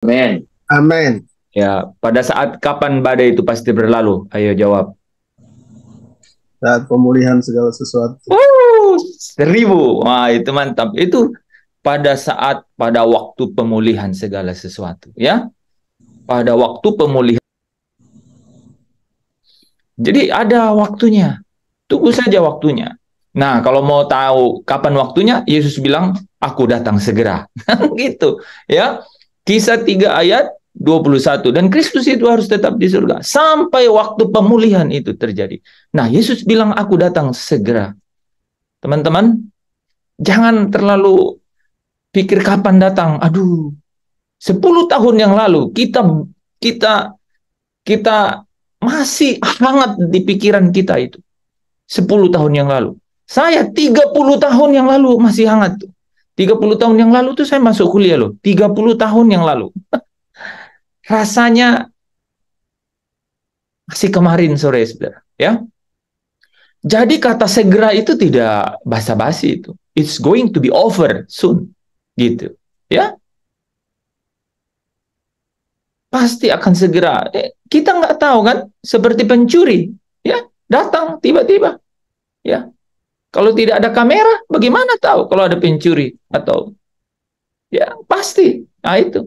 Amin. Amin. Ya, pada saat kapan badai itu pasti berlalu? Ayo jawab. Saat pemulihan segala sesuatu. 1000. Wah, itu mantap. Itu pada waktu pemulihan segala sesuatu, ya. Pada waktu pemulihan. Jadi ada waktunya. Tunggu saja waktunya. Nah, kalau mau tahu kapan waktunya, Yesus bilang, "Aku datang segera." Gitu, ya. Kisah 3 ayat 21. Dan Kristus itu harus tetap di surga sampai waktu pemulihan itu terjadi. Nah, Yesus bilang, "Aku datang segera." Teman-teman, jangan terlalu pikir kapan datang. Aduh, 10 tahun yang lalu kita kita masih hangat di pikiran kita itu. 10 tahun yang lalu. Saya 30 tahun yang lalu masih hangat tuh. 30 tahun yang lalu tuh saya masuk kuliah loh. 30 tahun yang lalu. Rasanya masih kemarin sore, saudara. Ya. Jadi kata segera itu tidak basa-basi itu. It's going to be over soon. Gitu. Ya. Pasti akan segera. Kita nggak tahu kan, seperti pencuri, ya, datang tiba-tiba, ya. Kalau tidak ada kamera, bagaimana tahu kalau ada pencuri atau, ya, pasti. Nah itu.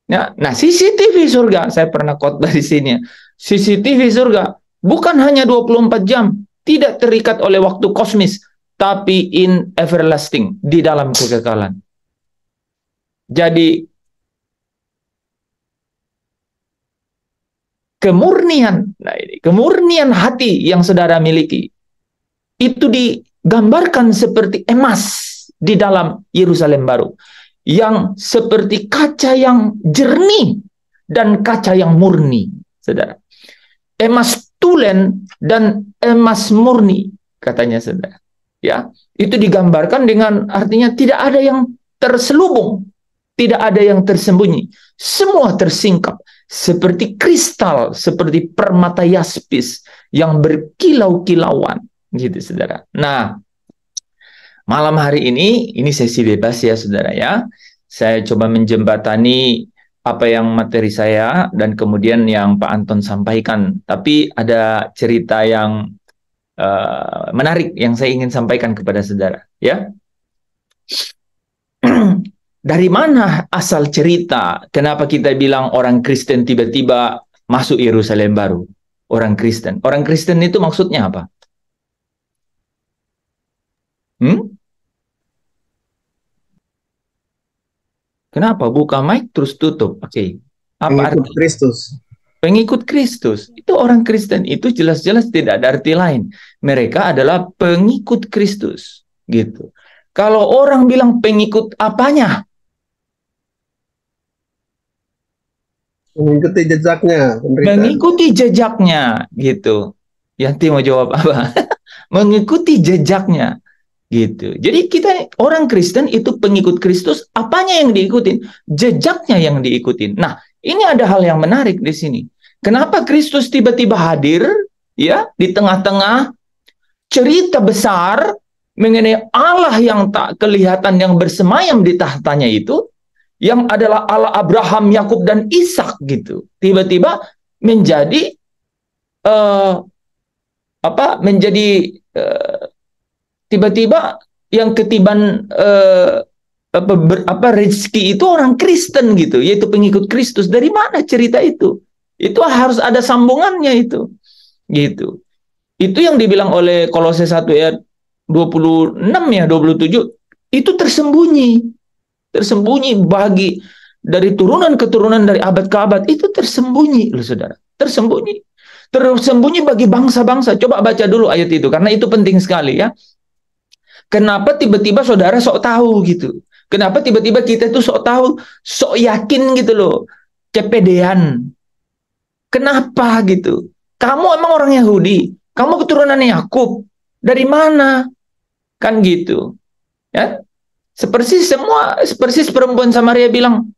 Ya, nah CCTV surga, saya pernah khotbah di sini. CCTV surga bukan hanya 24 jam, tidak terikat oleh waktu kosmis, tapi in everlasting, di dalam kekekalan. Jadi kemurnian, nah ini, kemurnian hati yang saudara miliki itu digambarkan seperti emas di dalam Yerusalem baru, yang seperti kaca yang jernih dan kaca yang murni, saudara. Emas tulen dan emas murni, katanya, saudara. Ya, itu digambarkan dengan artinya tidak ada yang terselubung, tidak ada yang tersembunyi, semua tersingkap seperti kristal, seperti permata yaspis yang berkilau-kilauan, gitu, saudara. Nah, malam hari ini sesi bebas ya, saudara ya. Saya coba menjembatani apa yang materi saya dan kemudian yang Pak Anton sampaikan. Tapi ada cerita yang menarik yang saya ingin sampaikan kepada saudara, ya. Dari mana asal cerita? Kenapa kita bilang orang Kristen tiba-tiba masuk Yerusalem baru? Orang Kristen itu maksudnya apa? Kenapa buka mic terus tutup? Oke. Apa Pengikut arti? Kristus. Pengikut Kristus. Itu orang Kristen itu jelas-jelas tidak ada arti lain. Mereka adalah pengikut Kristus, gitu. Kalau orang bilang pengikut apanya? Mengikuti jejaknya. Mengikuti jejaknya, gitu. Yanti mau jawab apa? Mengikuti jejaknya, gitu. Jadi kita orang Kristen itu pengikut Kristus, apanya yang diikutin? Jejaknya yang diikutin. Nah, ini ada hal yang menarik di sini. Kenapa Kristus tiba-tiba hadir, ya, di tengah-tengah cerita besar mengenai Allah yang tak kelihatan yang bersemayam di tahtanya itu, yang adalah Allah Abraham, Yakub dan Ishak, gitu. Tiba-tiba menjadi menjadi tiba-tiba yang ketiban rezeki itu orang Kristen, gitu, yaitu pengikut Kristus. Dari mana cerita itu? Itu harus ada sambungannya itu, gitu. Itu yang dibilang oleh Kolose 1 ayat 26 ya 27, itu tersembunyi. Tersembunyi bagi dari turunan ke turunan, dari abad ke abad, itu tersembunyi loh, saudara. Tersembunyi. Tersembunyi bagi bangsa-bangsa. Coba baca dulu ayat itu karena itu penting sekali, ya. Kenapa tiba-tiba saudara sok tahu gitu? Kenapa tiba-tiba kita itu sok tahu, sok yakin gitu loh, kepedean? Kenapa gitu? Kamu emang orang Yahudi? Kamu keturunan Yakub? Dari mana? Kan gitu. Ya. Sepersis perempuan Samaria bilang,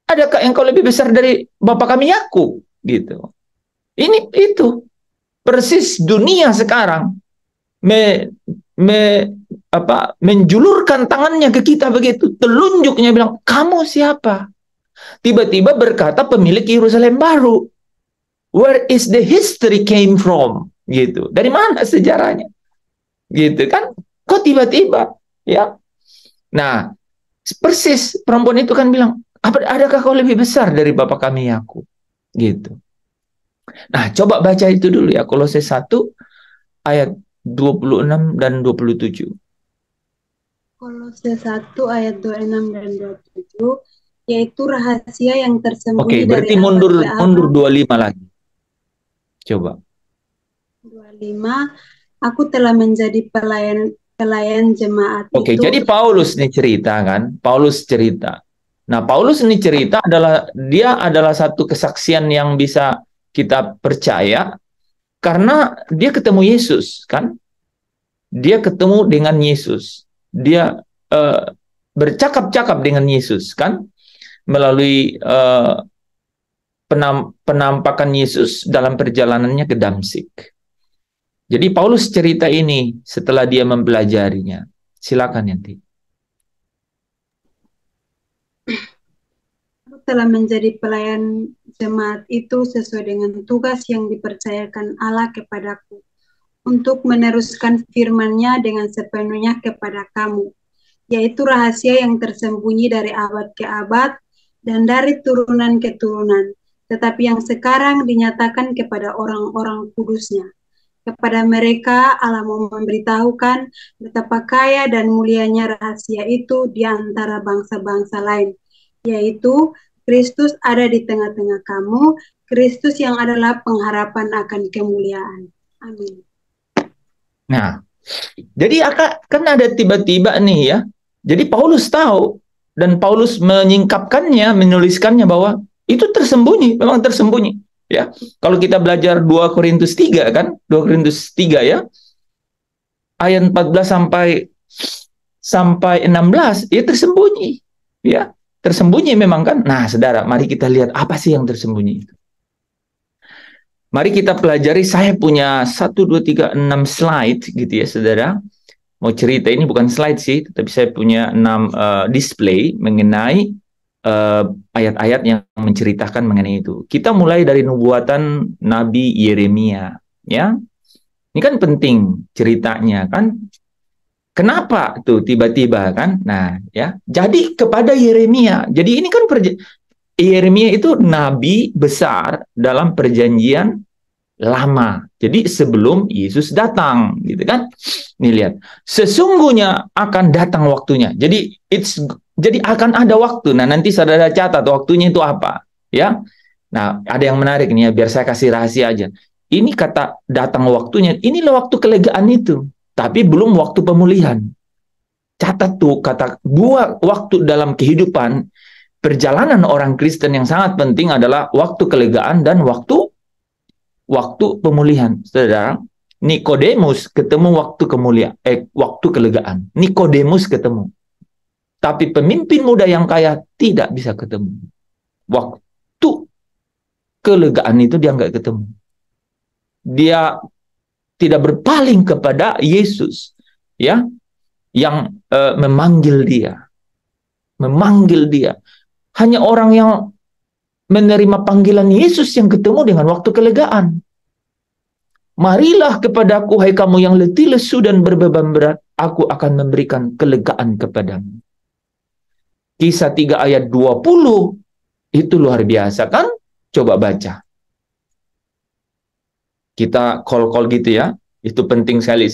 adakah engkau lebih besar dari bapak kami Yakub? Gitu. Ini itu persis dunia sekarang menjulurkan tangannya ke kita begitu, telunjuknya bilang, kamu siapa? Tiba-tiba berkata pemilik Yerusalem baru. Where is the history came from? Gitu. Dari mana sejarahnya? Gitu kan? Kok tiba-tiba? Ya. Nah, persis perempuan itu kan bilang, adakah kau lebih besar dari Bapa kami aku? Gitu. Nah, coba baca itu dulu ya, Kolose 1 ayat 26 dan 27. Kolose 1 ayat 26 dan 27, yaitu rahasia yang tersembunyi Oke, berarti dari mundur abad ke abad. 25 lagi. Coba. 25, aku telah menjadi pelayan jemaat Oke, itu. jadi Paulus nih cerita kan, Paulus cerita. Nah, Paulus ini cerita dia adalah satu kesaksian yang bisa kita percaya karena dia ketemu Yesus kan, dia ketemu dengan Yesus, dia bercakap-cakap dengan Yesus kan, melalui penampakan Yesus dalam perjalanannya ke Damsik. Jadi Paulus cerita ini setelah dia mempelajarinya. Silakan Yanti. Aku telah menjadi pelayan jemaat itu sesuai dengan tugas yang dipercayakan Allah kepadaku untuk meneruskan firman-Nya dengan sepenuhnya kepada kamu, yaitu rahasia yang tersembunyi dari abad ke abad dan dari turunan ke turunan, tetapi yang sekarang dinyatakan kepada orang-orang kudus-Nya. Kepada mereka Allah mau memberitahukan betapa kaya dan mulianya rahasia itu di antara bangsa-bangsa lain, yaitu Kristus ada di tengah-tengah kamu, Kristus yang adalah pengharapan akan kemuliaan. Amin. Nah, jadi kan ada tiba-tiba nih ya. Jadi Paulus tahu dan Paulus menyingkapkannya, menuliskannya bahwa itu tersembunyi, memang tersembunyi. Ya, kalau kita belajar 2 Korintus 3 kan, 2 Korintus 3 ya, ayat 14 sampai 16, ya tersembunyi. Ya, tersembunyi memang kan. Nah, saudara, mari kita lihat apa sih yang tersembunyi itu. Mari kita pelajari, saya punya 1, 2, 3, 6 slide gitu ya, saudara. Mau cerita, ini bukan slide sih, tapi saya punya 6 display mengenai ayat-ayat yang menceritakan mengenai itu. Kita mulai dari nubuatan Nabi Yeremia, ya. Ini kan penting ceritanya kan. Kenapa tuh tiba-tiba kan? Nah, ya. Jadi kepada Yeremia. Jadi ini kan Yeremia itu nabi besar dalam perjanjian lama. Jadi sebelum Yesus datang, gitu kan? Nih lihat, sesungguhnya akan datang waktunya. Jadi akan ada waktu. Nah, nanti saudara catat waktunya itu apa, ya. Nah, ada yang menarik nih ya, biar saya kasih rahasia aja. Ini kata datang waktunya, inilah waktu kelegaan itu, tapi belum waktu pemulihan. Catat tuh kata dua waktu dalam kehidupan perjalanan orang Kristen yang sangat penting adalah waktu kelegaan dan waktu pemulihan. Saudara, Nikodemus ketemu waktu kelegaan. Nikodemus ketemu. Tapi pemimpin muda yang kaya tidak bisa ketemu. Waktu kelegaan itu dia nggak ketemu. Dia tidak berpaling kepada Yesus, ya, yang memanggil dia. Hanya orang yang menerima panggilan Yesus yang ketemu dengan waktu kelegaan. Marilah kepadaku, hai kamu yang letih lesu dan berbeban berat, aku akan memberikan kelegaan kepadamu. Kisah 3 ayat 20, itu luar biasa kan? Coba baca. Kita call gitu ya, itu penting sekali.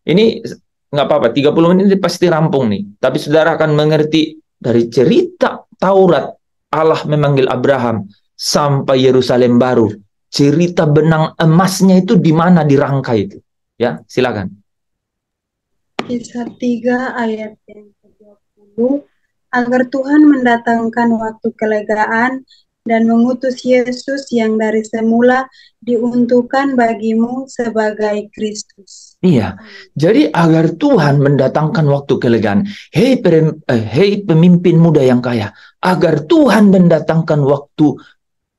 Ini nggak apa-apa, 30 menit pasti rampung nih. Tapi saudara akan mengerti dari cerita Taurat, Allah memanggil Abraham sampai Yerusalem baru. Cerita benang emasnya itu di mana dirangkai itu. Ya, silakan. Kisah 3 ayat yang ke-20, agar Tuhan mendatangkan waktu kelegaan dan mengutus Yesus yang dari semula diuntukkan bagimu sebagai Kristus. Iya, jadi agar Tuhan mendatangkan waktu kelegaan. Hei pemimpin muda yang kaya, agar Tuhan mendatangkan waktu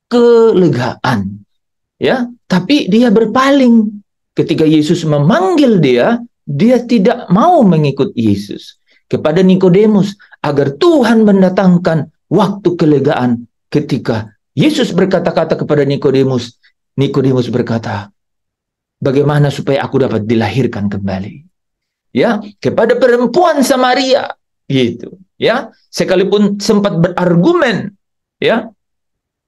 kelegaan. Ya, tapi dia berpaling. Ketika Yesus memanggil dia tidak mau mengikut Yesus. Kepada Nikodemus, agar Tuhan mendatangkan waktu kelegaan, ketika Yesus berkata-kata kepada Nikodemus, Nikodemus berkata, bagaimana supaya aku dapat dilahirkan kembali? Ya, kepada perempuan Samaria, gitu. Ya, sekalipun sempat berargumen, ya,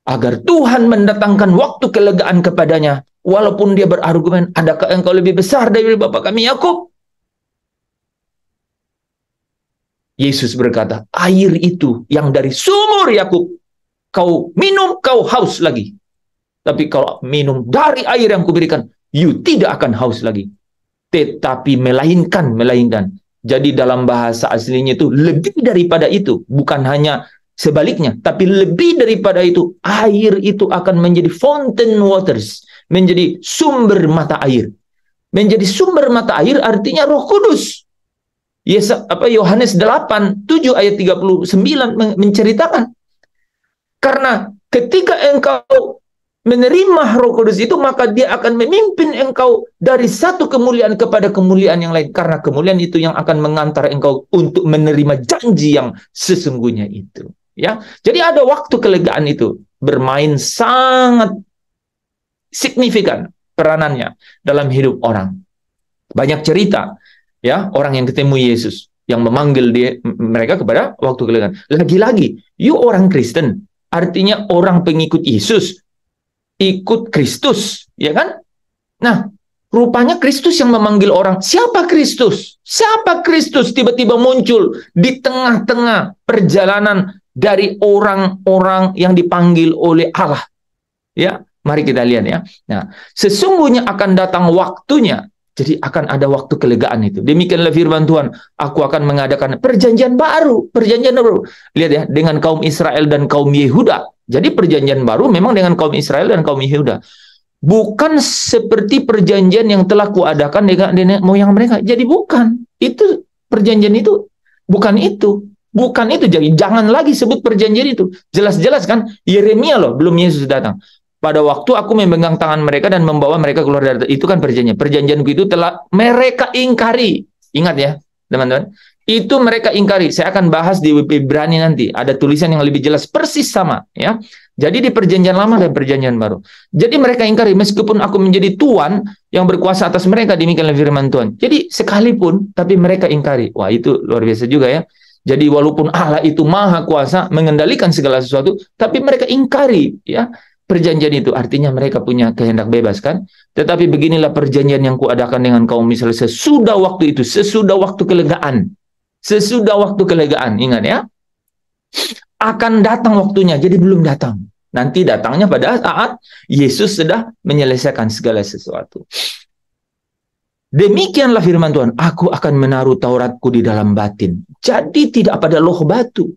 agar Tuhan mendatangkan waktu kelegaan kepadanya, walaupun dia berargumen, adakah engkau lebih besar dari bapa kami Yakub? Yesus berkata, air itu yang dari sumur Yakub, kau minum, kau haus lagi. Tapi kalau minum dari air yang kuberikan, you tidak akan haus lagi. Tetapi melainkan. Jadi dalam bahasa aslinya itu lebih daripada itu. Bukan hanya sebaliknya, tapi lebih daripada itu. Air itu akan menjadi fountain waters. Menjadi sumber mata air. Menjadi sumber mata air artinya Roh Kudus. Yohanes 8, 7 ayat 39 menceritakan. Karena ketika engkau menerima Roh Kudus itu, maka dia akan memimpin engkau dari satu kemuliaan kepada kemuliaan yang lain. Karena kemuliaan itu yang akan mengantar engkau untuk menerima janji yang sesungguhnya itu. Ya, jadi ada waktu kelegaan itu bermain sangat signifikan peranannya dalam hidup orang. Banyak cerita, ya, orang yang ketemu Yesus yang memanggil mereka kepada waktu kelegaan. Lagi-lagi, you orang Kristen, artinya orang pengikut Yesus, ikut Kristus, ya kan? Nah, rupanya Kristus yang memanggil orang. Siapa Kristus? Siapa Kristus tiba-tiba muncul di tengah-tengah perjalanan dari orang-orang yang dipanggil oleh Allah? Ya, mari kita lihat ya. Nah, sesungguhnya akan datang waktunya. Jadi akan ada waktu kelegaan itu. Demikianlah firman Tuhan, aku akan mengadakan perjanjian baru. Perjanjian baru. Lihat ya, dengan kaum Israel dan kaum Yehuda. Jadi perjanjian baru memang dengan kaum Israel dan kaum Yehuda. Bukan seperti perjanjian yang telah kuadakan dengan nenek moyang mereka. Jadi bukan. Itu perjanjian itu. Bukan itu. Bukan itu. Jadi jangan lagi sebut perjanjian itu. Jelas-jelas kan, Yeremia loh, belum Yesus datang. Pada waktu aku memegang tangan mereka dan membawa mereka keluar dari itu kan perjanjian. Perjanjianku itu telah mereka ingkari. Ingat ya, teman-teman. Itu mereka ingkari. Saya akan bahas di Ibrani nanti. Ada tulisan yang lebih jelas persis sama, ya. Jadi di perjanjian lama dan perjanjian baru. Jadi mereka ingkari meskipun aku menjadi tuan yang berkuasa atas mereka, demikianlah firman Tuhan. Jadi sekalipun tapi mereka ingkari. Wah, itu luar biasa juga ya. Jadi walaupun Allah itu maha kuasa mengendalikan segala sesuatu, tapi mereka ingkari, ya. Perjanjian itu artinya mereka punya kehendak bebas kan. Tetapi beginilah perjanjian yang kuadakan dengan kaum Israel sesudah waktu itu, sesudah waktu kelegaan. Sesudah waktu kelegaan, ingat ya. Akan datang waktunya, jadi belum datang. Nanti datangnya pada saat Yesus sudah menyelesaikan segala sesuatu. Demikianlah firman Tuhan, aku akan menaruh Tauratku di dalam batin. Jadi tidak pada loh batu.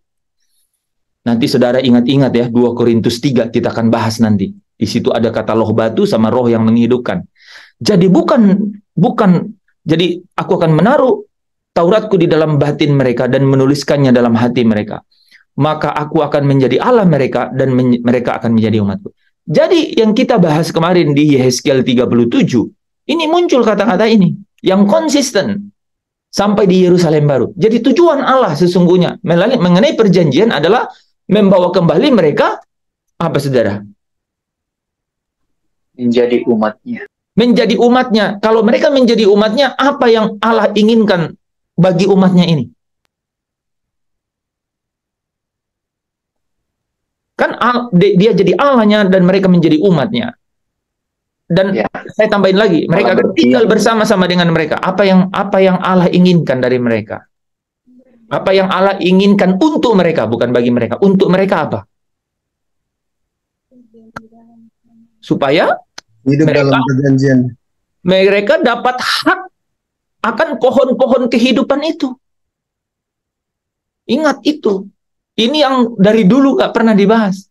Nanti saudara ingat-ingat ya, 2 Korintus 3 kita akan bahas nanti. Di situ ada kata loh batu sama roh yang menghidupkan. Jadi jadi aku akan menaruh Tauratku di dalam batin mereka dan menuliskannya dalam hati mereka. Maka aku akan menjadi Allah mereka dan mereka akan menjadi umatku. Jadi yang kita bahas kemarin di Yehezkiel 37, ini muncul kata-kata ini yang konsisten sampai di Yerusalem baru. Jadi tujuan Allah sesungguhnya mengenai perjanjian adalah membawa kembali mereka, apa saudara? Menjadi umatnya. Menjadi umatnya. Kalau mereka menjadi umatnya, apa yang Allah inginkan bagi umatnya ini? Kan dia jadi Allahnya dan mereka menjadi umatnya. Dan ya, saya tambahin lagi, mereka akan tinggal bersama-sama dengan mereka. Apa yang Allah inginkan dari mereka? Apa yang Allah inginkan untuk mereka, bukan bagi mereka. Untuk mereka apa? Supaya hidup dalam perjanjian. Mereka dapat hak akan pohon-pohon kehidupan itu. Ingat itu. Ini yang dari dulu nggak pernah dibahas.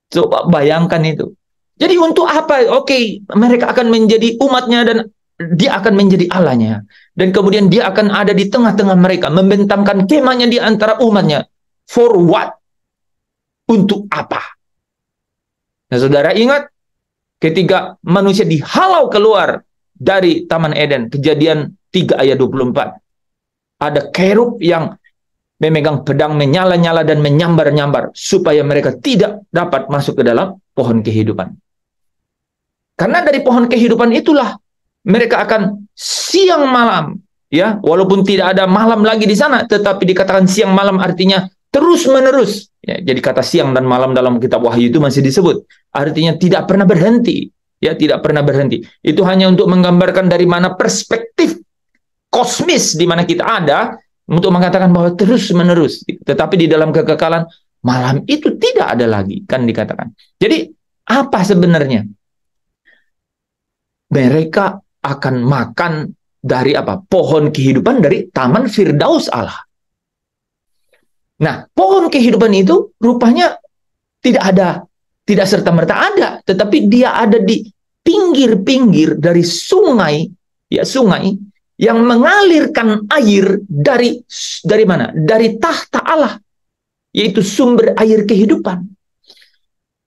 Coba bayangkan itu. Jadi untuk apa? Oke, mereka akan menjadi umatnya dan dia akan menjadi Allahnya. Dan kemudian dia akan ada di tengah-tengah mereka, membentangkan kemahnya di antara umatnya. For what? Untuk apa? Nah, saudara ingat, ketika manusia dihalau keluar dari Taman Eden, Kejadian 3 ayat 24. Ada kerub yang memegang pedang menyala-nyala dan menyambar-nyambar supaya mereka tidak dapat masuk ke dalam pohon kehidupan. Karena dari pohon kehidupan itulah mereka akan siang malam, ya, walaupun tidak ada malam lagi di sana, tetapi dikatakan siang malam artinya terus menerus. Ya, jadi kata siang dan malam dalam kitab Wahyu itu masih disebut, artinya tidak pernah berhenti, ya, tidak pernah berhenti. Itu hanya untuk menggambarkan dari mana perspektif kosmis di mana kita ada, untuk mengatakan bahwa terus menerus. Tetapi di dalam kekekalan malam itu tidak ada lagi, kan dikatakan. Jadi apa sebenarnya? Mereka akan makan dari apa? Pohon kehidupan dari Taman Firdaus Allah. Nah, pohon kehidupan itu rupanya tidak serta-merta ada, tetapi dia ada di pinggir-pinggir dari sungai, ya, sungai yang mengalirkan air dari mana? Dari tahta Allah, yaitu sumber air kehidupan.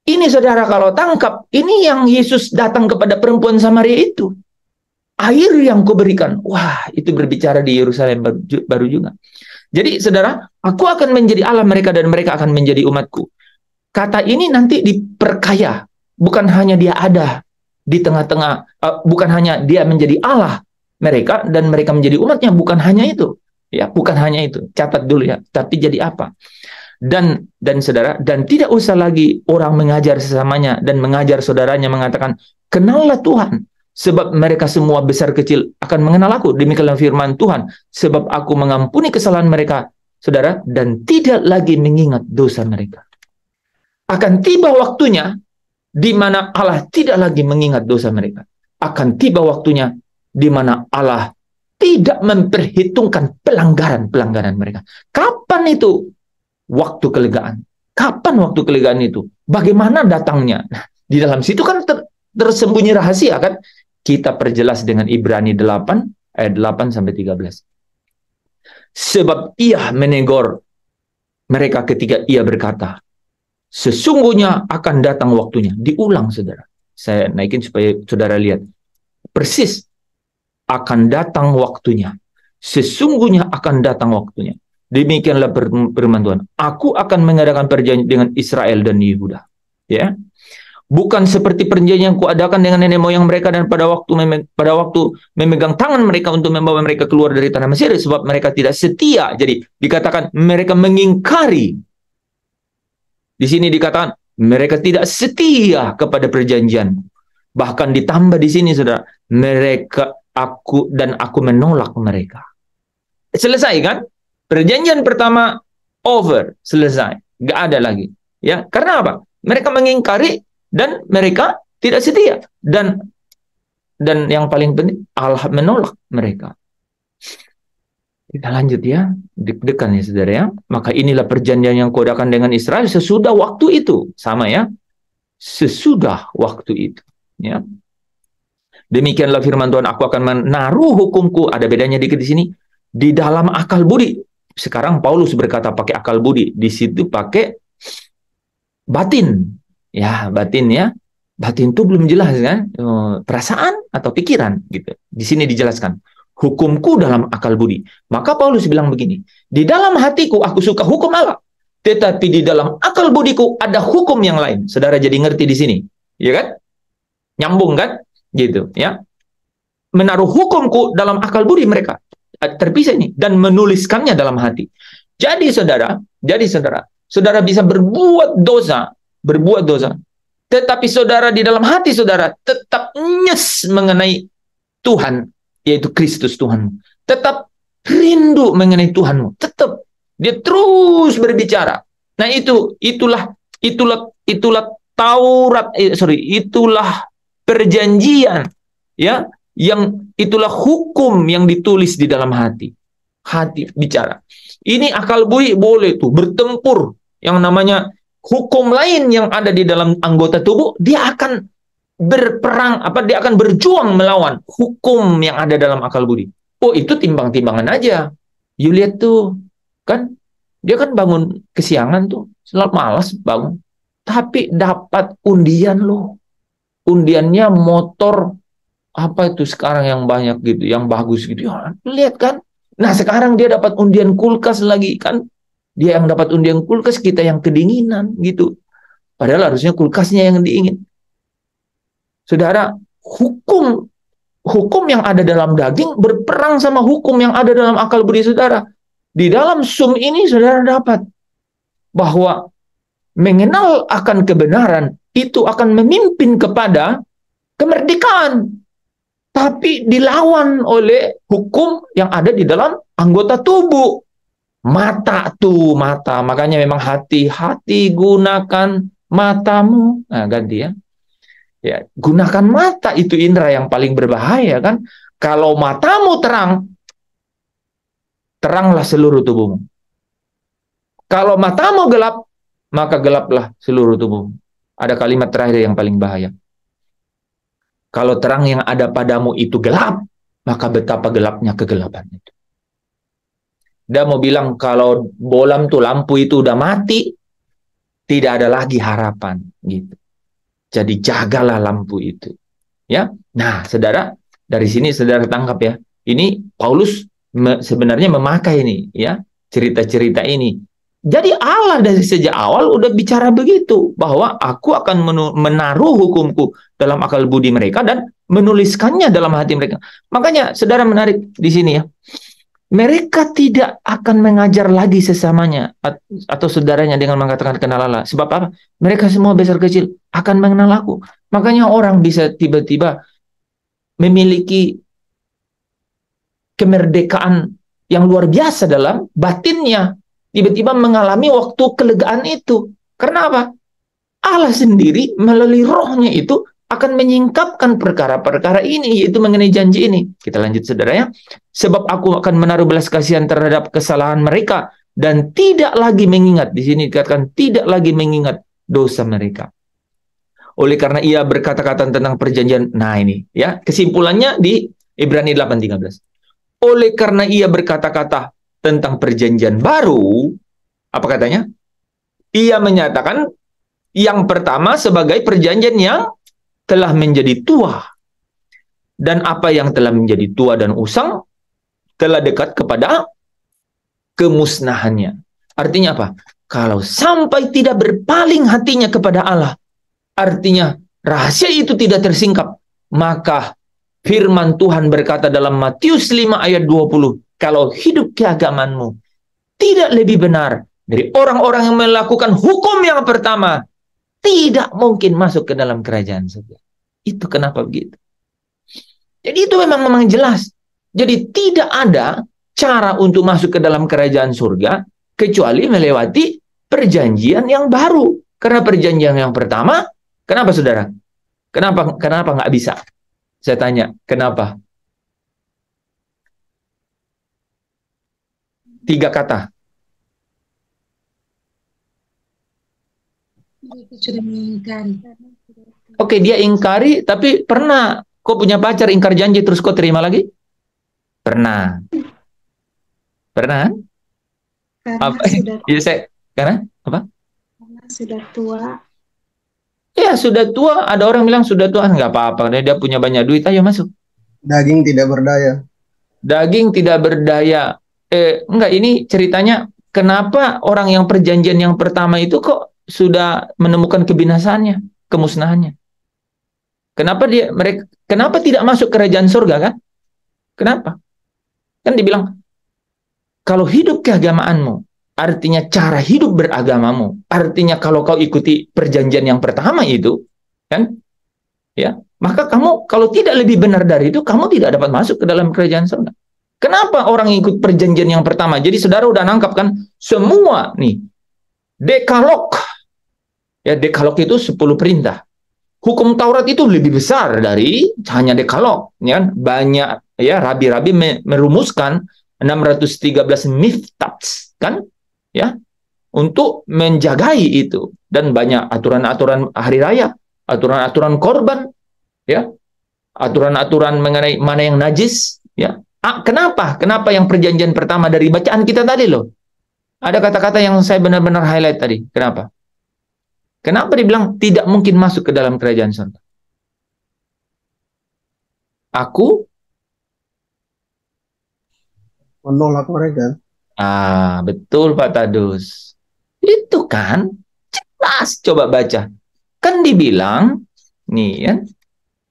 Ini saudara kalau tangkap, ini yang Yesus datang kepada perempuan Samaria itu. Air yang kuberikan, wah, itu berbicara di Yerusalem baru juga. Jadi saudara, aku akan menjadi Allah mereka dan mereka akan menjadi umatku. Kata ini nanti diperkaya, bukan hanya dia ada di tengah-tengah, bukan hanya dia menjadi Allah mereka dan mereka menjadi umatnya, bukan hanya itu, ya, bukan hanya itu. Catat dulu ya. Tapi jadi apa? Dan saudara, dan tidak usah lagi orang mengajar sesamanya dan mengajar saudaranya mengatakan, kenallah Tuhan, sebab mereka semua besar kecil akan mengenal aku. Demikianlah firman Tuhan, sebab aku mengampuni kesalahan mereka, saudara, dan tidak lagi mengingat dosa mereka. Akan tiba waktunya di mana Allah tidak lagi mengingat dosa mereka. Akan tiba waktunya di mana Allah tidak memperhitungkan pelanggaran-pelanggaran mereka. Kapan itu waktu kelegaan? Kapan waktu kelegaan itu? Bagaimana datangnya? Nah, di dalam situ kan tersembunyi rahasia, kan? Kita perjelas dengan Ibrani 8 ayat 8 sampai 13. Sebab ia menegur mereka ketika ia berkata, sesungguhnya akan datang waktunya. Diulang, saudara. Saya naikin supaya saudara lihat. Persis. Akan datang waktunya. Sesungguhnya akan datang waktunya. Demikianlah firman Tuhan. Aku akan mengadakan perjanjian dengan Israel dan Yehuda. Ya. Bukan seperti perjanjian yang kuadakan dengan nenek moyang mereka dan pada waktu memegang tangan mereka untuk membawa mereka keluar dari tanah Mesir, sebab mereka tidak setia. Jadi dikatakan mereka mengingkari. Di sini dikatakan mereka tidak setia kepada perjanjian. Bahkan ditambah di sini, saudara, aku menolak mereka. Selesai kan? Perjanjian pertama over, selesai, nggak ada lagi. Ya, karena apa? Mereka mengingkari dan mereka tidak setia. Dan yang paling penting, Allah menolak mereka. Kita lanjut ya, deg-degan ya saudara ya. Maka inilah perjanjian yang kuadakan dengan Israel sesudah waktu itu. Sama ya, sesudah waktu itu. Ya. Demikianlah firman Tuhan, aku akan menaruh hukumku, ada bedanya dikit di sini, di dalam akal budi. Sekarang Paulus berkata pakai akal budi, di situ pakai batin. Ya, batin ya. Batin itu belum jelas kan? Perasaan atau pikiran gitu. Di sini dijelaskan. Hukumku dalam akal budi. Maka Paulus bilang begini, di dalam hatiku aku suka hukum Allah, tetapi di dalam akal budiku ada hukum yang lain. Saudara jadi ngerti di sini, ya kan? Nyambung kan? Gitu, ya. Menaruh hukumku dalam akal budi mereka, terpisah ini, dan menuliskannya dalam hati. Jadi saudara, saudara bisa berbuat dosa, tetapi saudara di dalam hati saudara tetap nyes mengenai Tuhan, yaitu Kristus Tuhanmu. Tetap rindu mengenai Tuhanmu. Tetap dia terus berbicara. Nah, itulah Taurat, itulah perjanjian, ya, yang itulah hukum yang ditulis di dalam hati. Hati bicara. Ini akal budi boleh tuh bertempur, yang namanya hukum lain yang ada di dalam anggota tubuh, dia akan berperang, dia akan berjuang melawan hukum yang ada dalam akal budi. Oh, itu timbang-timbangan aja. You lihat tuh, kan dia kan bangun kesiangan tuh, selalu malas bangun, tapi dapat undian loh. Undiannya motor apa itu sekarang yang banyak gitu, yang bagus gitu. Ya, lihat kan. Nah, sekarang dia dapat undian kulkas lagi kan. Dia yang dapat undian kulkas, kita yang kedinginan gitu. Padahal harusnya kulkasnya yang dingin. Saudara, hukum yang ada dalam daging berperang sama hukum yang ada dalam akal budi saudara. Di dalam sum ini saudara dapat bahwa mengenal akan kebenaran itu akan memimpin kepada kemerdekaan. Tapi dilawan oleh hukum yang ada di dalam anggota tubuh. Mata tuh, mata. Makanya memang hati-hati gunakan matamu. Nah, ganti ya. Ya, gunakan mata, itu indera yang paling berbahaya kan. Kalau matamu terang, teranglah seluruh tubuhmu. Kalau matamu gelap, maka gelaplah seluruh tubuhmu. Ada kalimat terakhir yang paling bahaya. Kalau terang yang ada padamu itu gelap, maka betapa gelapnya kegelapan itu. Dia mau bilang kalau bolam tuh lampu itu udah mati, tidak ada lagi harapan gitu. Jadi jagalah lampu itu. Ya. Nah, saudara, dari sini saudara tangkap ya. Ini Paulus sebenarnya memakai ini ya, cerita-cerita ini. Jadi Allah dari sejak awal udah bicara begitu, bahwa aku akan menaruh hukumku dalam akal budi mereka dan menuliskannya dalam hati mereka. Makanya saudara menarik di sini ya. Mereka tidak akan mengajar lagi sesamanya atau saudaranya dengan mengatakan kenal Allah. Sebab apa? Mereka semua besar kecil akan mengenal aku. Makanya orang bisa tiba-tiba memiliki kemerdekaan yang luar biasa dalam batinnya. Tiba-tiba mengalami waktu kelegaan itu. Karena apa? Allah sendiri melalui rohnya itu akan menyingkapkan perkara-perkara ini, yaitu mengenai janji ini. Kita lanjut saudara ya. Sebab aku akan menaruh belas kasihan terhadap kesalahan mereka dan tidak lagi mengingat. Di sini dikatakan tidak lagi mengingat dosa mereka. Oleh karena ia berkata-kata tentang perjanjian. Nah ini ya, kesimpulannya di Ibrani 8:13. Oleh karena ia berkata-kata tentang perjanjian baru, apa katanya? Ia menyatakan yang pertama sebagai perjanjian yang telah menjadi tua. Dan apa yang telah menjadi tua dan usang telah dekat kepada kemusnahannya. Artinya apa? Kalau sampai tidak berpaling hatinya kepada Allah, artinya rahasia itu tidak tersingkap, maka firman Tuhan berkata dalam Matius 5 ayat 20, kalau hidup keagamanmu tidak lebih benar dari orang-orang yang melakukan hukum yang pertama, tidak mungkin masuk ke dalam kerajaan surga. Itu kenapa begitu. Jadi itu memang jelas. Jadi tidak ada cara untuk masuk ke dalam kerajaan surga kecuali melewati perjanjian yang baru. Karena perjanjian yang pertama, kenapa saudara? Kenapa nggak bisa? Saya tanya, kenapa? 3 kata. Sudah mengingkari. Oke, dia ingkari, tapi pernah kok punya pacar ingkar janji terus kok terima lagi? Pernah. Pernah? Karena Apa? sudah, Karena apa? karena sudah tua. Ya, sudah tua. Ada orang bilang sudah tua, nggak apa-apa. Dia punya banyak duit, ayo masuk. Daging tidak berdaya. Daging tidak berdaya. Enggak, ini ceritanya kenapa orang yang perjanjian yang pertama itu kok sudah menemukan kebinasaannya, kemusnahannya. Kenapa tidak masuk kerajaan surga kan? Kenapa? Kan dibilang, kalau hidup keagamaanmu, artinya cara hidup beragamamu, artinya kalau kau ikuti perjanjian yang pertama itu, kan? Ya, maka kamu kalau tidak lebih benar dari itu, kamu tidak dapat masuk ke dalam kerajaan surga. Kenapa orang ikut perjanjian yang pertama? Jadi saudara udah nangkap kan? Semua nih, dekalog. Ya, dekalog itu 10 perintah. Hukum Taurat itu lebih besar dari hanya dekalog. Ya, banyak ya rabi-rabi merumuskan 613 miftats kan? Ya, untuk menjagai itu. Dan banyak aturan-aturan hari raya, aturan-aturan korban, ya, aturan-aturan mengenai mana yang najis, ya. Kenapa? Kenapa yang perjanjian pertama dari bacaan kita tadi loh? Ada kata-kata yang saya benar-benar highlight tadi. Kenapa? Kenapa dibilang tidak mungkin masuk ke dalam kerajaan surga? Aku Menolak mereka. Betul Pak Tadus. Itu kan jelas, coba baca. Kan dibilang nih ya,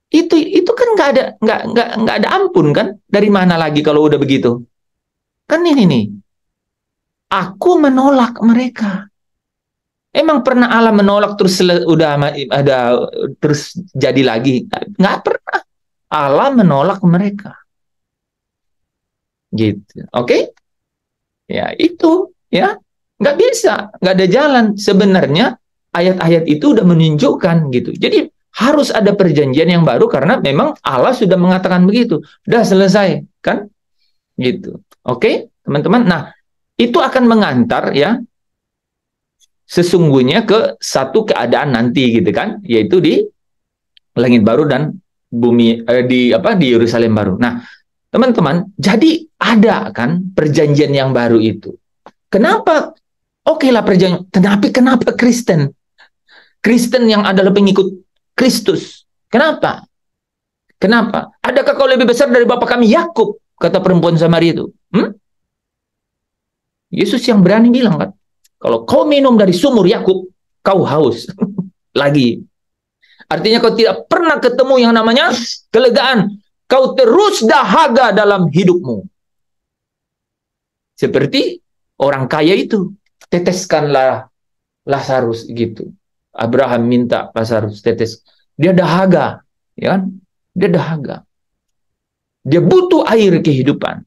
itu kan nggak ada ampun kan? Dari mana lagi kalau udah begitu? Kan ini nih, aku menolak mereka. Emang pernah Allah menolak terus udah ada terus jadi lagi? Nggak pernah. Allah menolak mereka. Gitu. Oke? Ya, itu ya. Nggak bisa, nggak ada jalan. Sebenarnya ayat-ayat itu udah menunjukkan gitu. Jadi harus ada perjanjian yang baru karena memang Allah sudah mengatakan begitu. Udah selesai, kan? Gitu. Oke, teman-teman. Nah, itu akan mengantar ya sesungguhnya ke satu keadaan nanti gitu kan, yaitu di langit baru dan bumi di Yerusalem baru. Nah, teman-teman, jadi ada kan perjanjian yang baru itu. Kenapa? Oke lah perjanjian. Kenapa Kristen? Kristen yang adalah pengikut Kristus. Kenapa? Kenapa? Adakah kau lebih besar dari bapak kami Yakub? Kata perempuan Samaria itu. Yesus yang berani bilang kan, kalau kau minum dari sumur Yakub, kau haus lagi. Artinya kau tidak pernah ketemu yang namanya kelegaan. Kau terus dahaga dalam hidupmu. Seperti orang kaya itu. Teteskanlah Lazarus gitu. Abraham minta Lazarus tetes. Dia dahaga, ya kan? Dia dahaga. Dia butuh air kehidupan.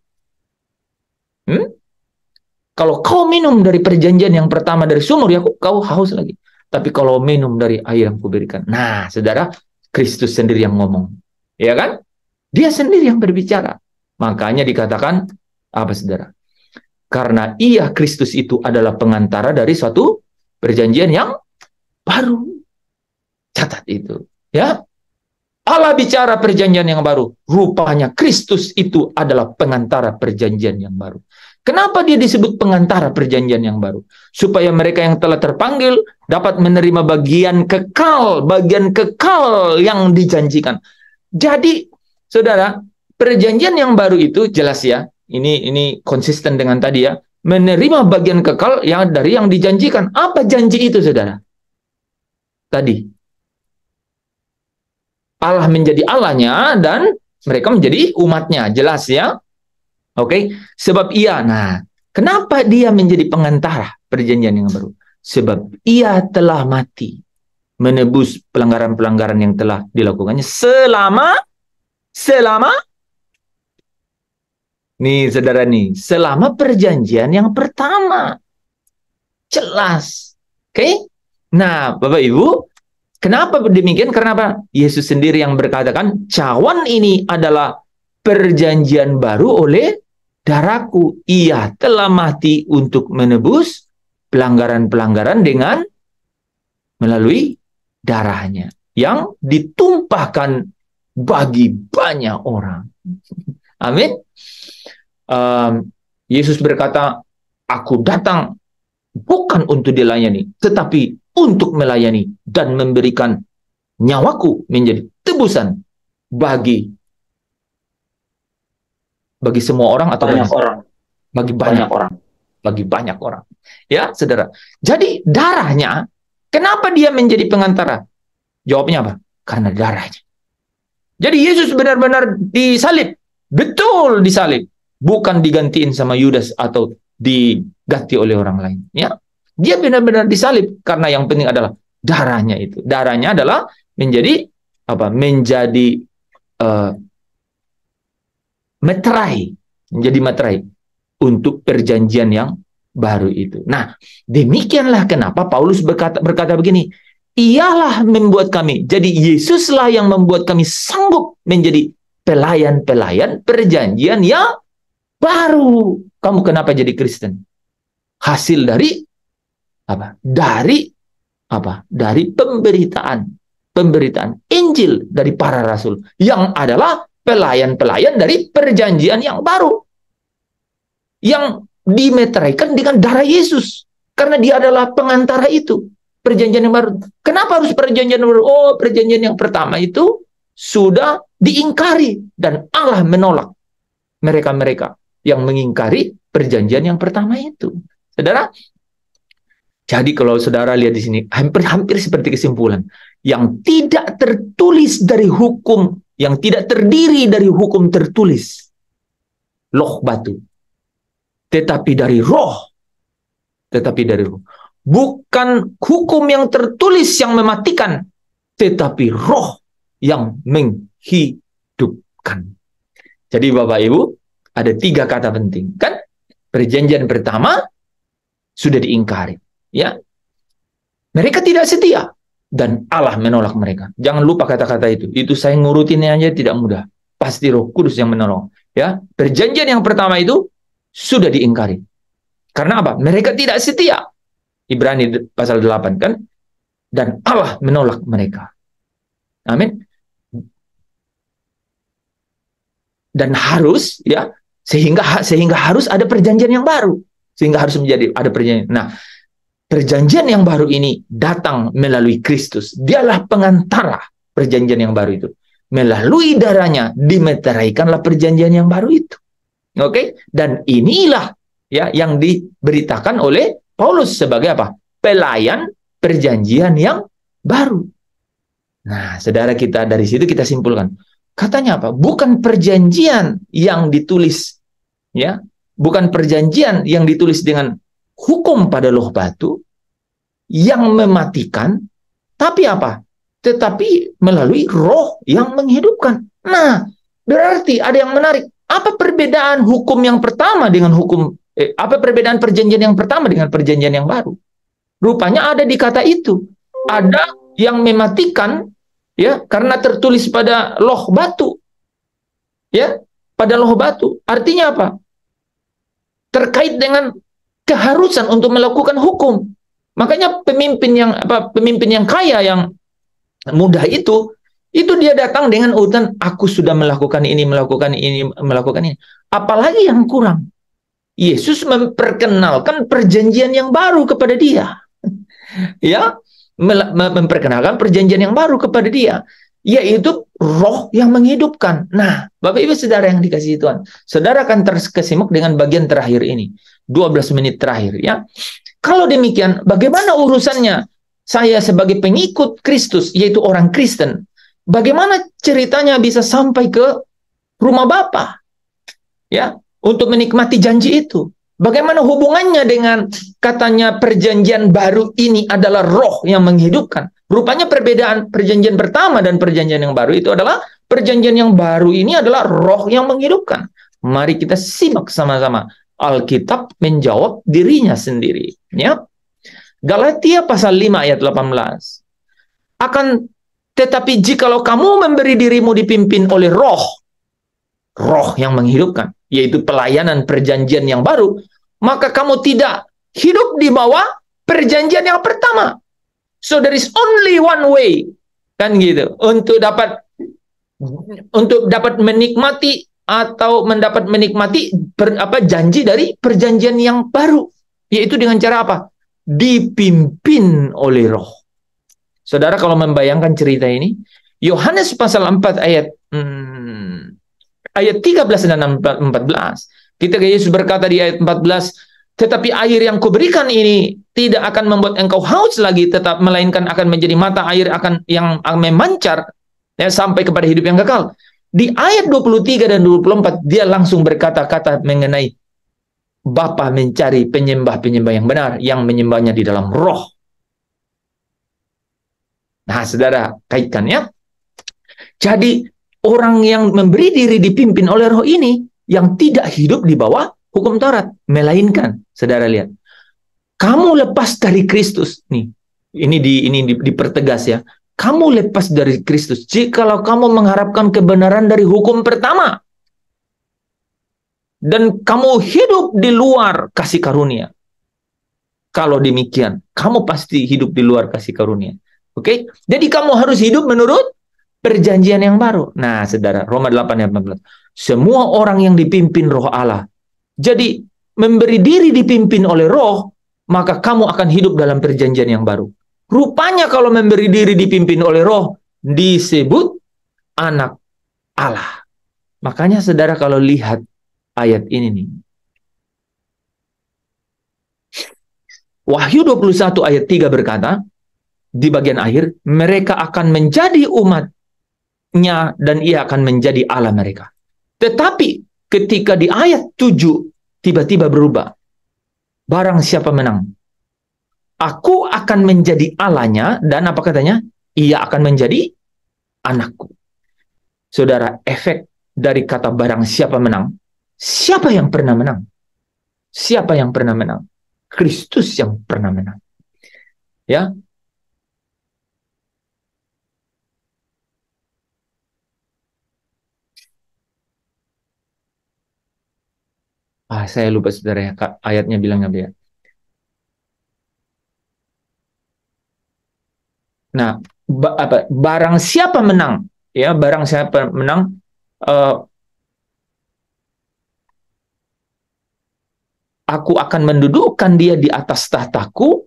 Kalau kau minum dari perjanjian yang pertama dari sumur Yakub, kau haus lagi. Tapi kalau minum dari air yang kuberikan, nah, saudara, Kristus sendiri yang ngomong, ya kan? Dia sendiri yang berbicara. Makanya dikatakan apa, saudara? Karena Ia Kristus itu adalah pengantara dari suatu perjanjian yang baru. Catat itu, ya. Allah bicara perjanjian yang baru. Rupanya Kristus itu adalah pengantara perjanjian yang baru. Kenapa dia disebut pengantara perjanjian yang baru? Supaya mereka yang telah terpanggil dapat menerima bagian kekal yang dijanjikan. Jadi, saudara, perjanjian yang baru itu jelas ya. Ini konsisten dengan tadi ya. Menerima bagian kekal yang dari yang dijanjikan. Apa janji itu, saudara? Tadi. Allah menjadi Allahnya dan mereka menjadi umatnya. Jelas ya. Oke, sebab Ia. Nah, kenapa Dia menjadi pengantara perjanjian yang baru? Sebab Ia telah mati menebus pelanggaran-pelanggaran yang telah dilakukannya selama nih saudara nih, selama perjanjian yang pertama. Jelas. Oke? Nah, Bapak Ibu, kenapa demikian? Karena apa? Yesus sendiri yang berkatakan, cawan ini adalah perjanjian baru oleh darahku. Ia telah mati untuk menebus pelanggaran-pelanggaran dengan melalui darahnya yang ditumpahkan bagi banyak orang. Amin. Yesus berkata, aku datang bukan untuk dilayani, tetapi untuk melayani dan memberikan nyawaku menjadi tebusan bagi semua orang atau banyak orang? Bagi banyak orang. Bagi banyak orang. Ya, saudara. Jadi darahnya, kenapa dia menjadi pengantara? Jawabnya apa? Karena darahnya. Jadi Yesus benar-benar disalib. Betul disalib. Bukan digantiin sama Yudas atau diganti oleh orang lain. Ya, dia benar-benar disalib karena yang penting adalah darahnya itu. Darahnya adalah menjadi apa? Menjadi materai untuk perjanjian yang baru itu. Nah, demikianlah kenapa Paulus berkata begini, Ialah membuat kami, jadi Yesuslah yang membuat kami sanggup menjadi pelayan-pelayan perjanjian yang baru. Kamu kenapa jadi Kristen? Hasil dari apa? Dari apa? Dari pemberitaan Injil dari para rasul yang adalah pelayan-pelayan dari perjanjian yang baru yang dimeteraikan dengan darah Yesus karena dia adalah pengantara itu perjanjian yang baru. Kenapa harus perjanjian yang baru? Oh, perjanjian yang pertama itu sudah diingkari dan Allah menolak mereka-mereka yang mengingkari perjanjian yang pertama itu. Saudara, jadi kalau saudara lihat di sini, hampir seperti kesimpulan. Yang tidak tertulis dari hukum, yang tidak terdiri dari hukum tertulis, loh batu. Tetapi dari roh. Tetapi dari roh. Bukan hukum yang tertulis yang mematikan, tetapi roh yang menghidupkan. Jadi Bapak Ibu, ada 3 kata penting. Kan? Perjanjian pertama sudah diingkari. Ya, mereka tidak setia dan Allah menolak mereka. Jangan lupa kata-kata itu. Itu saya ngurutinnya aja tidak mudah. Pasti Roh Kudus yang menolong. Ya, perjanjian yang pertama itu sudah diingkari. Karena apa? Mereka tidak setia. Ibrani pasal 8 kan? Dan Allah menolak mereka. Amin. Dan harus ya sehingga harus ada perjanjian yang baru. Sehingga harus menjadi ada perjanjian. Nah, perjanjian yang baru ini datang melalui Kristus. Dialah pengantara perjanjian yang baru itu. Melalui darahnya dimeteraikanlah perjanjian yang baru itu. Oke? Dan inilah ya yang diberitakan oleh Paulus sebagai apa? Pelayan perjanjian yang baru. Nah, saudara, kita dari situ kita simpulkan. Katanya apa? Bukan perjanjian yang ditulis ya, bukan perjanjian yang ditulis dengan hukum pada loh batu yang mematikan, tapi apa? Tetapi melalui roh yang menghidupkan. Nah, berarti ada yang menarik. Apa perbedaan hukum yang pertama dengan apa perbedaan perjanjian yang pertama dengan perjanjian yang baru? Rupanya ada di kata itu. Ada yang mematikan ya karena tertulis pada loh batu. Ya, pada loh batu. Artinya apa? Terkait dengan keharusan untuk melakukan hukum. Makanya pemimpin yang kaya, yang mudah itu dia datang dengan urutan aku sudah melakukan ini. Apalagi yang kurang. Yesus memperkenalkan perjanjian yang baru kepada dia. Ya, memperkenalkan perjanjian yang baru kepada dia, yaitu roh yang menghidupkan. Nah, Bapak Ibu Saudara yang dikasihi Tuhan, saudara akan terkesimak dengan bagian terakhir ini, 12 menit terakhir ya. Kalau demikian, bagaimana urusannya saya sebagai pengikut Kristus, yaitu orang Kristen? Bagaimana ceritanya bisa sampai ke rumah Bapa? Ya, untuk menikmati janji itu. Bagaimana hubungannya dengan katanya perjanjian baru ini adalah roh yang menghidupkan? Rupanya perbedaan perjanjian pertama dan perjanjian yang baru itu adalah perjanjian yang baru ini adalah roh yang menghidupkan. Mari kita simak sama-sama. Alkitab menjawab dirinya sendiri. Ya. Galatia pasal 5 ayat 18. Tetapi jikalau kamu memberi dirimu dipimpin oleh roh yang menghidupkan, yaitu pelayanan perjanjian yang baru, maka kamu tidak hidup di bawah perjanjian yang pertama. So there is only one way, kan gitu, untuk dapat menikmati atau menikmati janji dari perjanjian yang baru, yaitu dengan cara apa? Dipimpin oleh roh. Saudara kalau membayangkan cerita ini, Yohanes pasal 4 ayat 13 dan 14. Ketika Yesus berkata di ayat 14, tetapi air yang kuberikan ini tidak akan membuat engkau haus lagi, melainkan akan menjadi mata air yang memancar ya, sampai kepada hidup yang kekal. Di ayat 23 dan 24 dia langsung berkata-kata mengenai Bapa mencari penyembah-penyembah yang benar, yang menyembahnya di dalam roh. Nah, saudara, kaitkan ya. Jadi orang yang memberi diri dipimpin oleh roh ini yang tidak hidup di bawah hukum Taurat, melainkan, saudara lihat, kamu lepas dari Kristus nih. Ini dipertegas ya. Kamu lepas dari Kristus jikalau kamu mengharapkan kebenaran dari hukum pertama dan kamu hidup di luar kasih karunia. Kalau demikian, kamu pasti hidup di luar kasih karunia. Oke? Jadi kamu harus hidup menurut perjanjian yang baru. Nah, saudara, Roma 8 ayat 14. Semua orang yang dipimpin roh Allah. Jadi, memberi diri dipimpin oleh roh, maka kamu akan hidup dalam perjanjian yang baru. Rupanya kalau memberi diri dipimpin oleh roh, disebut anak Allah. Makanya saudara kalau lihat ayat ini nih, Wahyu 21 ayat 3 berkata, di bagian akhir, mereka akan menjadi umatnya dan ia akan menjadi Allah mereka. Tetapi ketika di ayat 7 tiba-tiba berubah. Barang siapa menang, aku akan menjadi Allahnya dan apa katanya? Ia akan menjadi anakku. Saudara, efek dari kata barang siapa menang, siapa yang pernah menang? Siapa yang pernah menang? Kristus yang pernah menang. Ya. Saya lupa saudara ya, ayatnya bilang apa ya? Nah, barang siapa menang, ya, barang siapa menang, aku akan mendudukkan dia di atas tahtaku,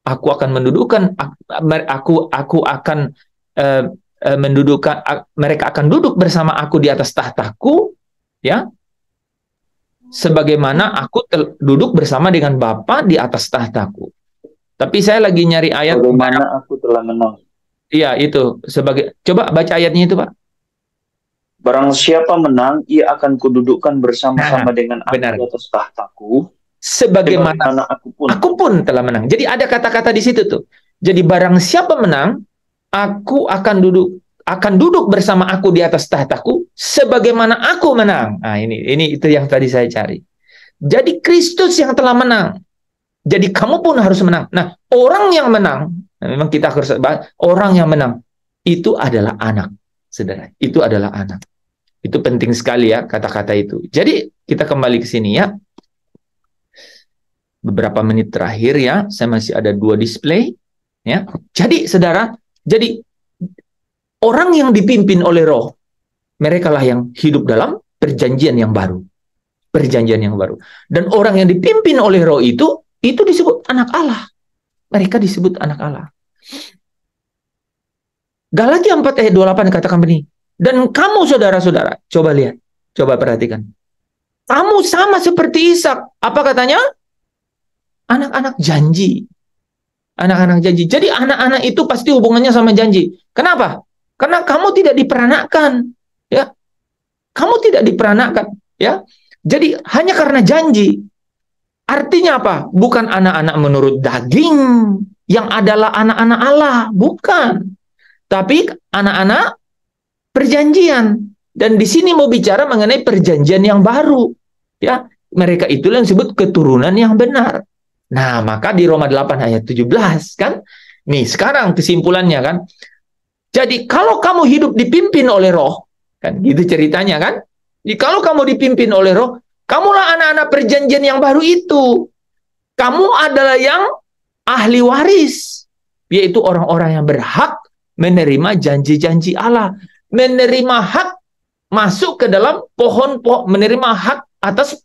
aku akan mendudukkan, aku akan mendudukkan, mereka akan duduk bersama aku di atas tahtaku, ya, sebagaimana aku duduk bersama dengan Bapa di atas tahtaku. Tapi saya lagi nyari ayat bagaimana aku telah menang. Iya, itu sebagai, coba baca ayatnya itu, Pak. Barang siapa menang, ia akan kududukkan bersama-sama dengan aku benar. di atas tahtaku, sebagaimana aku pun telah menang. Jadi ada kata-kata di situ tuh. Jadi barang siapa menang, aku akan duduk bersama aku di atas tahtaku, sebagaimana aku menang. Nah, ini itu yang tadi saya cari. Jadi Kristus yang telah menang. Jadi kamu pun harus menang. Nah, orang yang menang, memang kita harus bahas, orang yang menang itu adalah anak, saudara. Itu adalah anak. Itu penting sekali ya kata-kata itu. Jadi kita kembali ke sini ya. Beberapa menit terakhir ya, saya masih ada 2 display ya. Jadi saudara, jadi orang yang dipimpin oleh Roh, merekalah yang hidup dalam perjanjian yang baru. Perjanjian yang baru. Dan orang yang dipimpin oleh Roh itu disebut anak Allah. Mereka disebut anak Allah. Galatia 4 ayat 28 katakan begini. Dan kamu saudara-saudara, coba lihat, coba perhatikan. Kamu sama seperti Ishak. Apa katanya? Anak-anak janji. Anak-anak janji. Jadi anak-anak itu pasti hubungannya sama janji. Kenapa? Karena kamu tidak diperanakkan, ya. Kamu tidak diperanakkan, ya. Jadi hanya karena janji. Artinya apa? Bukan anak-anak menurut daging yang adalah anak-anak Allah, bukan. Tapi anak-anak perjanjian. Dan di sini mau bicara mengenai perjanjian yang baru, ya. Mereka itulah yang disebut keturunan yang benar. Nah, maka di Roma 8 ayat 17 kan. Nih, sekarang kesimpulannya kan. Jadi kalau kamu hidup dipimpin oleh Roh, kan gitu ceritanya kan. Jadi kalau kamu dipimpin oleh Roh, kamulah anak-anak perjanjian yang baru itu. Kamu adalah yang ahli waris, yaitu orang-orang yang berhak menerima janji-janji Allah, menerima hak masuk ke dalam pohon-pohon, menerima hak atas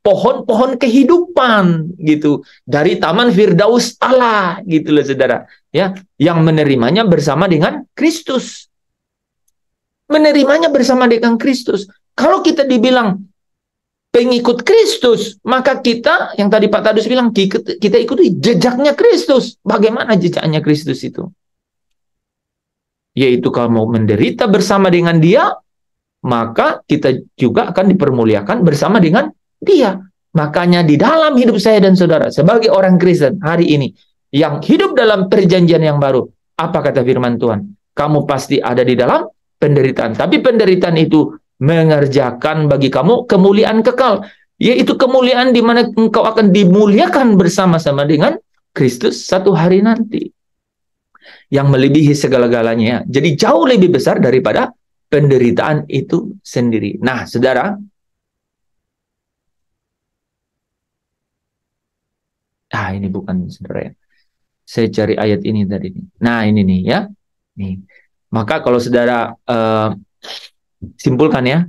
pohon-pohon kehidupan gitu dari Taman Firdaus Allah gitu loh saudara, ya, yang menerimanya bersama dengan Kristus. Menerimanya bersama dengan Kristus. Kalau kita dibilang pengikut Kristus, maka kita, yang tadi Pak Tadus bilang, kita ikuti jejaknya Kristus. Bagaimana jejaknya Kristus itu? Yaitu kalau mau menderita bersama dengan dia, maka kita juga akan dipermuliakan bersama dengan dia. Makanya di dalam hidup saya dan saudara, sebagai orang Kristen hari ini, yang hidup dalam perjanjian yang baru, apa kata firman Tuhan? Kamu pasti ada di dalam penderitaan. Tapi penderitaan itu mengerjakan bagi kamu kemuliaan kekal, yaitu kemuliaan di mana engkau akan dimuliakan bersama-sama dengan Kristus satu hari nanti, yang melebihi segala-galanya. Jadi jauh lebih besar daripada penderitaan itu sendiri. Nah, saudara, ini bukan saudara ya. Saya cari ayat ini tadi. Nah, ini nih ya. Nih. Maka kalau saudara simpulkan ya,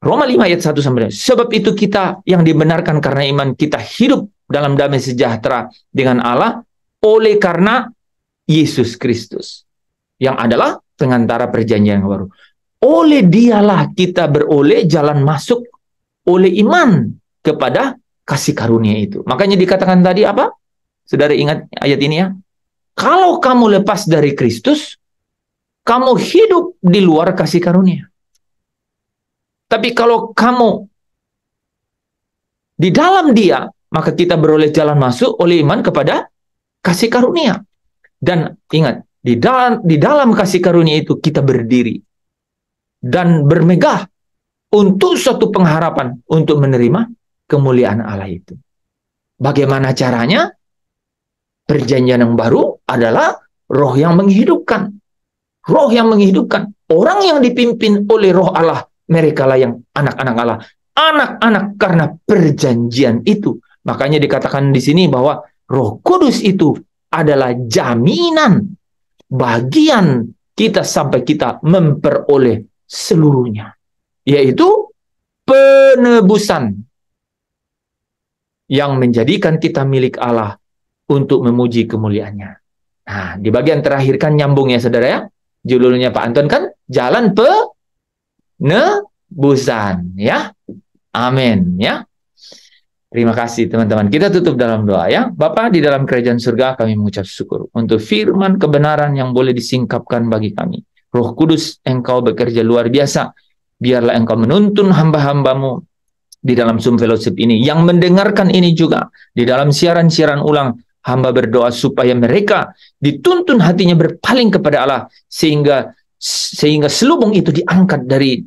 Roma 5 ayat 1 sampai 2. Sebab itu kita yang dibenarkan karena iman, kita hidup dalam damai sejahtera dengan Allah oleh karena Yesus Kristus, yang adalah pengantara perjanjian yang baru. Oleh dialah kita beroleh jalan masuk oleh iman kepada kasih karunia itu. Makanya dikatakan tadi apa? Saudara ingat ayat ini ya. Kalau kamu lepas dari Kristus, kamu hidup di luar kasih karunia. Tapi kalau kamu di dalam Dia, maka kita beroleh jalan masuk oleh iman kepada kasih karunia. Dan ingat, di dalam kasih karunia itu kita berdiri dan bermegah untuk suatu pengharapan untuk menerima kemuliaan Allah itu. Bagaimana caranya? Perjanjian yang baru adalah roh yang menghidupkan. Roh yang menghidupkan. Orang yang dipimpin oleh roh Allah, mereka lah yang anak-anak Allah. Anak-anak karena perjanjian itu. Makanya dikatakan di sini bahwa Roh Kudus itu adalah jaminan bagian kita sampai kita memperoleh seluruhnya. Yaitu penebusan yang menjadikan kita milik Allah untuk memuji kemuliaannya. Nah, di bagian terakhir kan nyambung ya saudara ya. Judulnya Pak Anton kan jalan penebusan ya. Amin ya. Terima kasih teman-teman. Kita tutup dalam doa ya. Bapa di dalam kerajaan surga, kami mengucap syukur untuk firman kebenaran yang boleh disingkapkan bagi kami. Roh Kudus, Engkau bekerja luar biasa. Biarlah Engkau menuntun hamba-hambamu di dalam Zoom Fellowship ini, yang mendengarkan ini juga di dalam siaran-siaran ulang. Hamba berdoa supaya mereka dituntun hatinya berpaling kepada Allah, sehingga selubung itu diangkat dari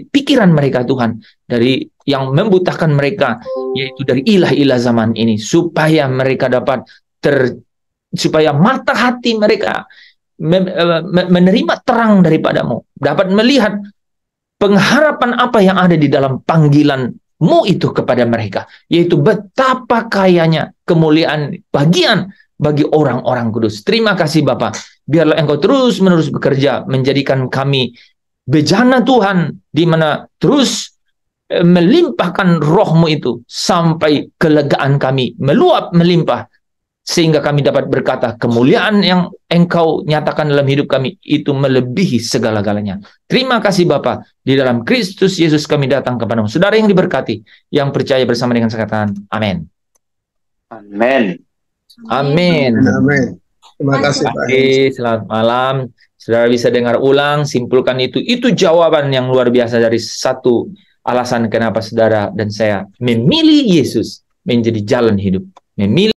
pikiran mereka Tuhan, dari yang membutakan mereka, yaitu dari ilah-ilah zaman ini, supaya mereka dapat supaya mata hati mereka menerima terang daripadamu, dapat melihat pengharapan apa yang ada di dalam panggilan-Mu itu kepada mereka, yaitu betapa kayanya kemuliaan bagian bagi orang-orang kudus. Terima kasih Bapa. Biarlah Engkau terus-menerus bekerja menjadikan kami bejana Tuhan, di mana terus melimpahkan roh-Mu itu sampai kelegaan kami meluap melimpah, sehingga kami dapat berkata kemuliaan yang Engkau nyatakan dalam hidup kami itu melebihi segala-galanya. Terima kasih Bapa. Di dalam Kristus Yesus kami datang kepadamu. Saudara yang diberkati, yang percaya bersama dengan saya katakan amin. Amin. Amin. Amin. Terima kasih Pak. Oke, selamat malam. Saudara bisa dengar ulang, simpulkan itu. Itu jawaban yang luar biasa dari satu alasan kenapa saudara dan saya memilih Yesus menjadi jalan hidup. Memilih